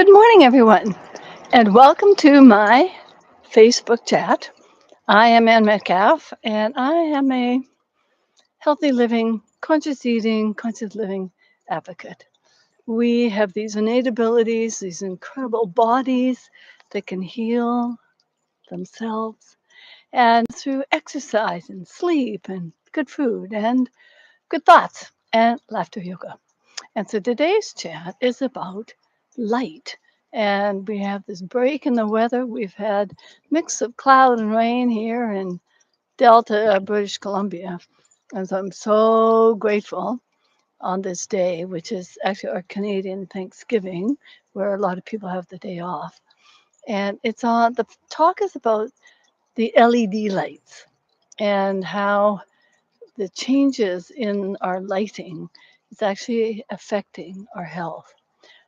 Good morning, everyone, and welcome to my Facebook chat. I am Ann Metcalf, and I am a healthy living, conscious living advocate. We have these innate abilities, these incredible bodies that can heal themselves, and through exercise and sleep and good food and good thoughts and laughter yoga. And so today's chat is about light. And we have this break in the weather. We've had mix of cloud and rain here in Delta, British Columbia. And so I'm so grateful on this day, which is actually our Canadian Thanksgiving, where a lot of people have the day off. And the talk is about the LED lights and how the changes in our lighting is actually affecting our health.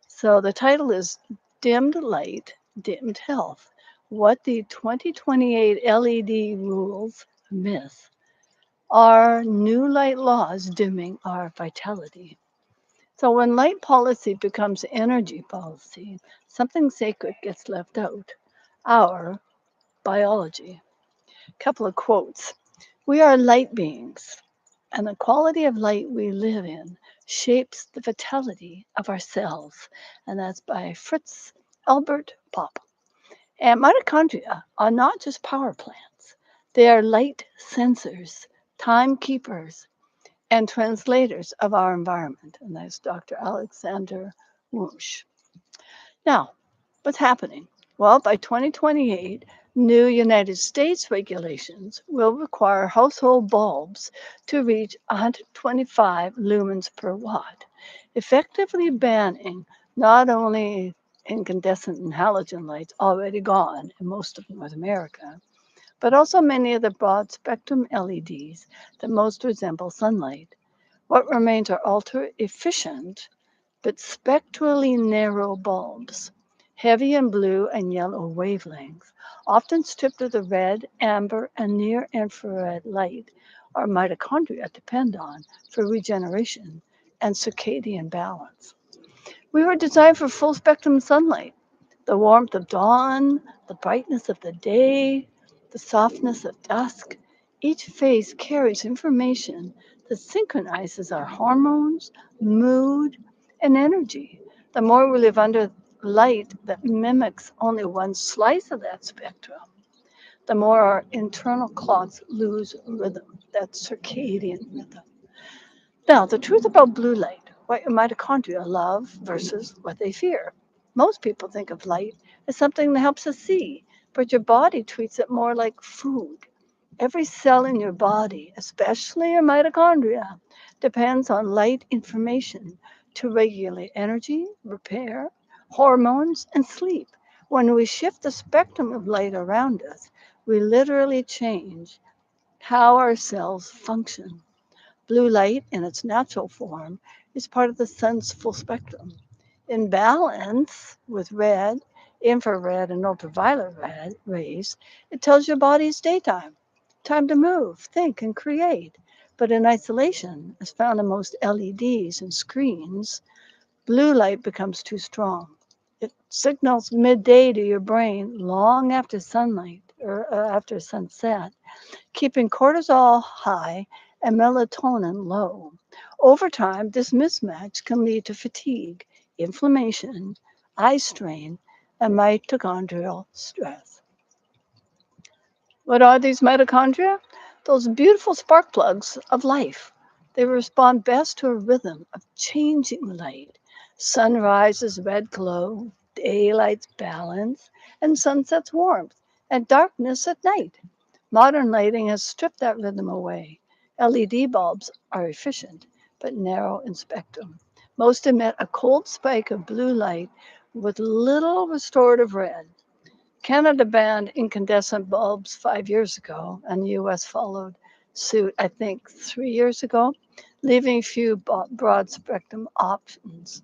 So the title is Dimmed Light, Dimmed Health, What the 2028 LED Rules Miss. Are new light laws dimming our vitality? So when light policy becomes energy policy, something sacred gets left out, our biology. Couple of quotes. We are light beings, and the quality of light we live in shapes the vitality of our cells. And that's by Fritz-Albert Popp. And mitochondria are not just power plants, they are light sensors, timekeepers, and translators of our environment. And that's Dr. Alexander Wunsch. Now, what's happening? Well, by 2028, new United States regulations will require household bulbs to reach 125 lumens per watt, effectively banning not only incandescent and halogen lights already gone in most of North America, but also many of the broad spectrum LEDs that most resemble sunlight. What remains are ultra efficient but spectrally narrow bulbs, heavy in blue and yellow wavelengths, often stripped of the red, amber, and near infrared light our mitochondria depend on for regeneration and circadian balance. We were designed for full spectrum sunlight, the warmth of dawn, the brightness of the day, the softness of dusk. Each phase carries information that synchronizes our hormones, mood, and energy. The more we live under light that mimics only one slice of that spectrum, the more our internal clocks lose rhythm, that circadian rhythm. Now, the truth about blue light, what your mitochondria love versus what they fear. Most people think of light as something that helps us see, but your body treats it more like food. Every cell in your body, especially your mitochondria, depends on light information to regulate energy, repair, hormones, and sleep. When we shift the spectrum of light around us, we literally change how our cells function. Blue light, in its natural form, is part of the sun's full spectrum. In balance with red, infrared, and ultraviolet rays, it tells your body it's daytime, time to move, think, and create. But in isolation, as found in most LEDs and screens, blue light becomes too strong. It signals midday to your brain long after sunlight or after sunset, keeping cortisol high and melatonin low. Over time, this mismatch can lead to fatigue, inflammation, eye strain, and mitochondrial stress. What are these mitochondria? Those beautiful spark plugs of life. They respond best to a rhythm of changing light. Sunrise is red glow, daylight's balance, and sunset's warmth, and darkness at night. Modern lighting has stripped that rhythm away. LED bulbs are efficient, but narrow in spectrum. Most emit a cold spike of blue light with little restorative red. Canada banned incandescent bulbs 5 years ago, and the US followed suit, I think, 3 years ago, leaving few broad spectrum options.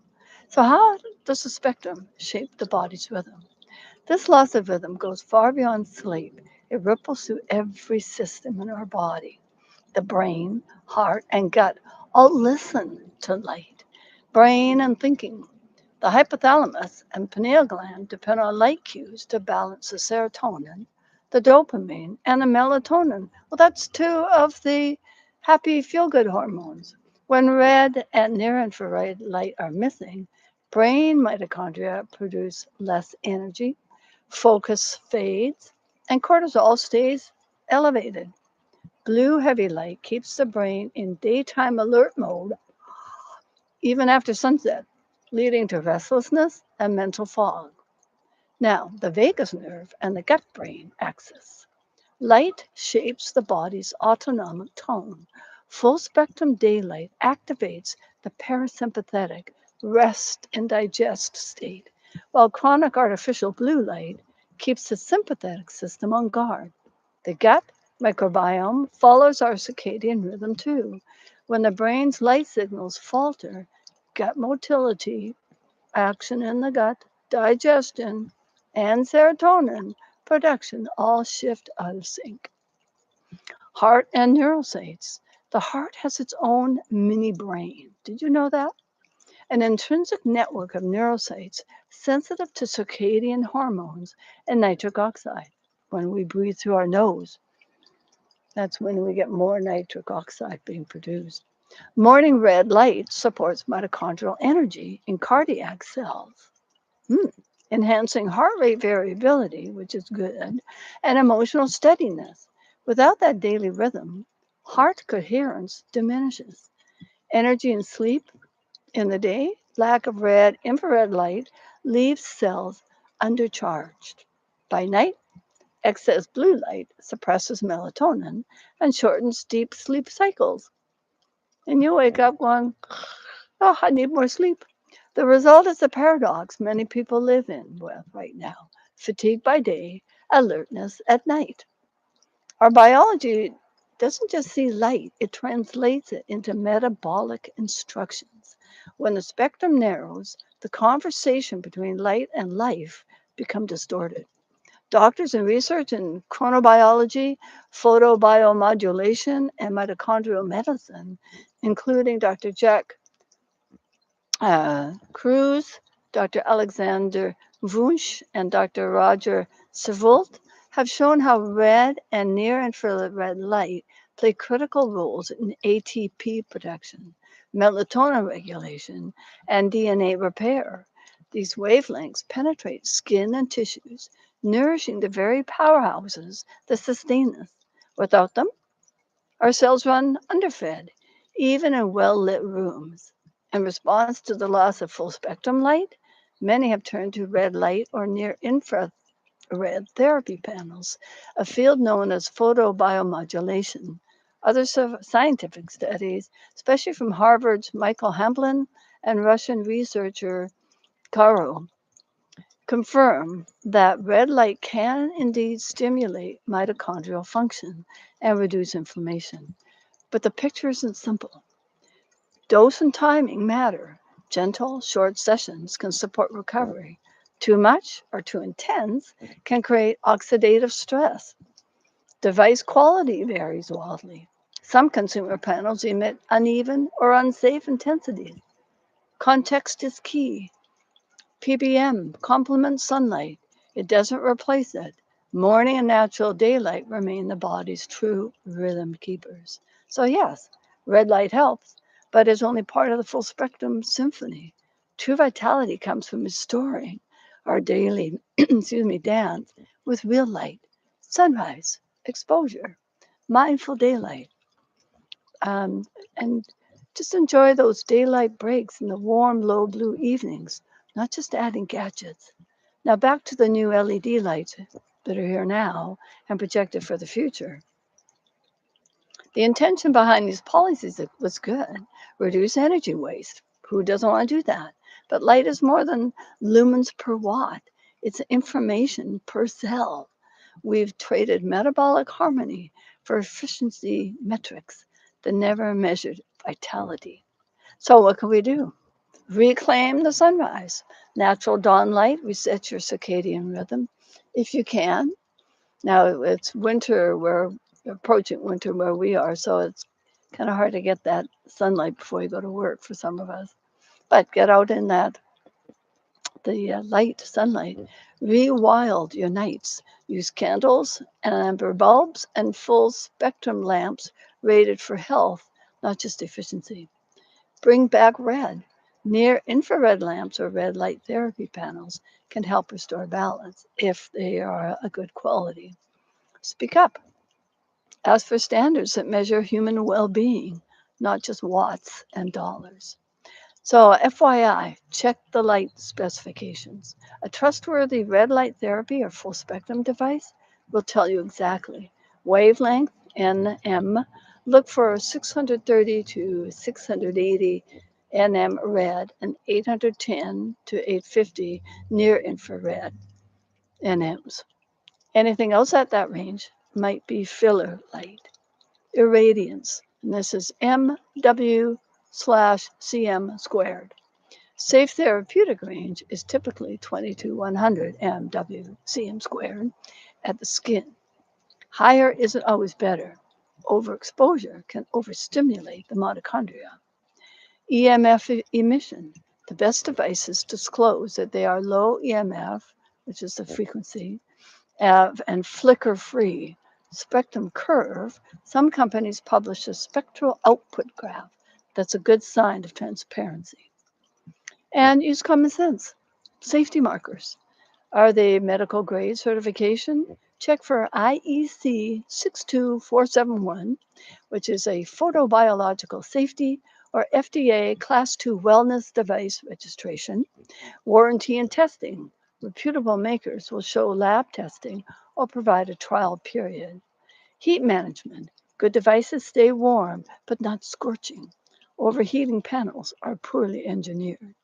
So, how does the spectrum shape the body's rhythm? This loss of rhythm goes far beyond sleep. It ripples through every system in our body. The brain, heart, and gut all listen to light. Brain and thinking. The hypothalamus and pineal gland depend on light cues to balance the serotonin, the dopamine, and the melatonin. Well, that's two of the happy feel-good hormones. When red and near-infrared light are missing, brain mitochondria produce less energy, focus fades, and cortisol stays elevated. Blue heavy light keeps the brain in daytime alert mode even after sunset, leading to restlessness and mental fog. Now, the vagus nerve and the gut brain axis. Light shapes the body's autonomic tone. Full spectrum daylight activates the parasympathetic rest and digest state, while chronic artificial blue light keeps the sympathetic system on guard. The gut microbiome follows our circadian rhythm too. When the brain's light signals falter, gut motility, action in the gut, digestion, and serotonin production all shift out of sync. Heart and neurocytes. The heart has its own mini brain. Did you know that? An intrinsic network of neurocytes sensitive to circadian hormones and nitric oxide. When we breathe through our nose, that's when we get more nitric oxide being produced. Morning red light supports mitochondrial energy in cardiac cells, hmm, enhancing heart rate variability, which is good, and emotional steadiness. Without that daily rhythm, heart coherence diminishes. Energy and sleep in the day, lack of red infrared light leaves cells undercharged. By night, excess blue light suppresses melatonin and shortens deep sleep cycles. And you wake up going, oh, I need more sleep. The result is the paradox many people live in with right now: fatigue by day, alertness at night. Our biology doesn't just see light, it translates it into metabolic instructions. When the spectrum narrows, the conversation between light and life become distorted. Doctors and research in chronobiology, photobiomodulation, and mitochondrial medicine, including Dr. Jack Cruz, Dr. Alexander Wunsch, and Dr. Roger Sevolt, have shown how red and near infrared light play critical roles in ATP production, melatonin regulation, and DNA repair. These wavelengths penetrate skin and tissues, nourishing the very powerhouses that sustain us. Without them, our cells run underfed, even in well lit rooms. In response to the loss of full spectrum light, many have turned to red light or near infrared therapy panels, a field known as photobiomodulation. Other scientific studies, especially from Harvard's Michael Hamblin and Russian researcher Karo, confirm that red light can indeed stimulate mitochondrial function and reduce inflammation. But the picture isn't simple. Dose and timing matter. Gentle, short sessions can support recovery. Too much or too intense can create oxidative stress. Device quality varies wildly. Some consumer panels emit uneven or unsafe intensities. Context is key. PBM complements sunlight. It doesn't replace it. Morning and natural daylight remain the body's true rhythm keepers. So yes, red light helps, but it's only part of the full spectrum symphony. True vitality comes from restoring our daily dance with real light, sunrise, exposure, mindful daylight, um, and just enjoy those daylight breaks and the warm, low blue evenings, not just adding gadgets. Now, back to the new LED lights that are here now and projected for the future. The intention behind these policies was good: reduce energy waste. Who doesn't want to do that? But light is more than lumens per watt, it's information per cell. We've traded metabolic harmony for efficiency metrics that never measured vitality. So, what can we do? Reclaim the sunrise. Natural dawn light resets your circadian rhythm if you can. Now, it's winter, we're approaching winter where we are, so it's kind of hard to get that sunlight before you go to work for some of us. But get out in that the sunlight, rewild your nights. Use candles, amber bulbs, and full spectrum lamps rated for health, not just efficiency. Bring back red. Near infrared lamps or red light therapy panels can help restore balance if they are a good quality. Speak up. Ask for standards that measure human well being, not just watts and dollars. So, FYI, check the light specifications. A trustworthy red light therapy or full spectrum device will tell you exactly. Wavelength, NM, look for 630 to 680 NM red and 810 to 850 near infrared NMs. Anything else at that range might be filler light. Irradiance, and this is MW/CM squared. Safe therapeutic range is typically 20 to 100 MW/cm squared at the skin. Higher isn't always better. Overexposure can overstimulate the mitochondria. EMF emission. The best devices disclose that they are low EMF, which is the frequency, and flicker free. Spectrum curve. Some companies publish a spectral output graph. That's a good sign of transparency. And use common sense. Safety markers. Are they medical grade certification? Check for IEC 62471, which is a photobiological safety, or FDA Class 2 wellness device registration. Warranty and testing. Reputable makers will show lab testing or provide a trial period. Heat management. Good devices stay warm, but not scorching. Overheating panels are poorly engineered.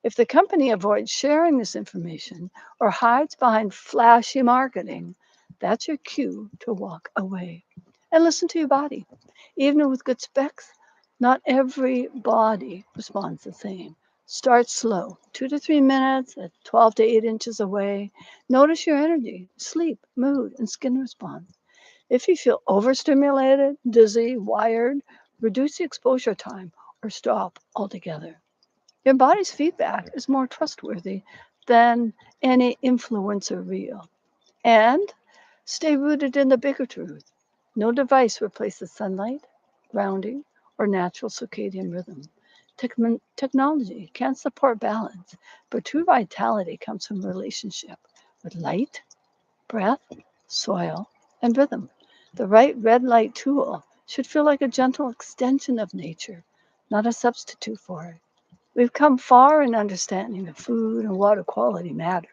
If the company avoids sharing this information or hides behind flashy marketing, that's your cue to walk away. And listen to your body. Even with good specs, not every body responds the same. Start slow, 2 to 3 minutes at 12 to 8 inches away. Notice your energy, sleep, mood, and skin response. If you feel overstimulated, dizzy, wired, reduce the exposure time or stop altogether. Your body's feedback is more trustworthy than any influencer reel. And stay rooted in the bigger truth. No device replaces sunlight, grounding, or natural circadian rhythm. Technology can support balance, but true vitality comes from relationship with light, breath, soil, and rhythm. The right red light tool should feel like a gentle extension of nature, not a substitute for it. We've come far in understanding that food and water quality matter.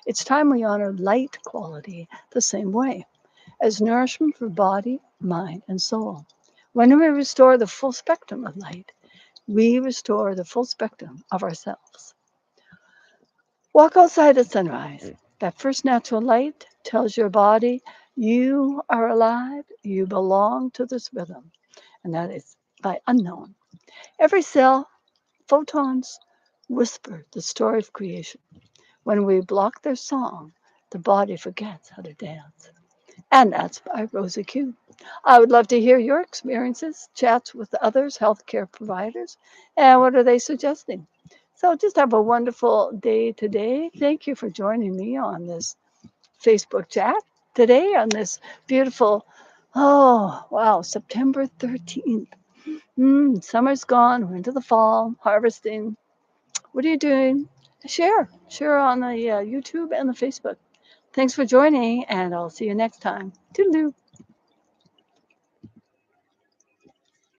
It's time we honor light quality the same way as nourishment for body, mind, and soul. When we restore the full spectrum of light, we restore the full spectrum of ourselves. Walk outside at sunrise. That first natural light tells your body you are alive, you belong to this rhythm, and that is by unknown. Every cell, photons, whisper the story of creation. When we block their song, the body forgets how to dance. And that's by Rosa Q. I would love to hear your experiences, chats with others, healthcare providers, and what are they suggesting? So just have a wonderful day today. Thank you for joining me on this Facebook chat today on this beautiful, oh, wow, September 13th. Summer's gone, we're into the fall, harvesting. What are you doing? Share on the YouTube and the Facebook. Thanks for joining, and I'll see you next time. Toodaloo.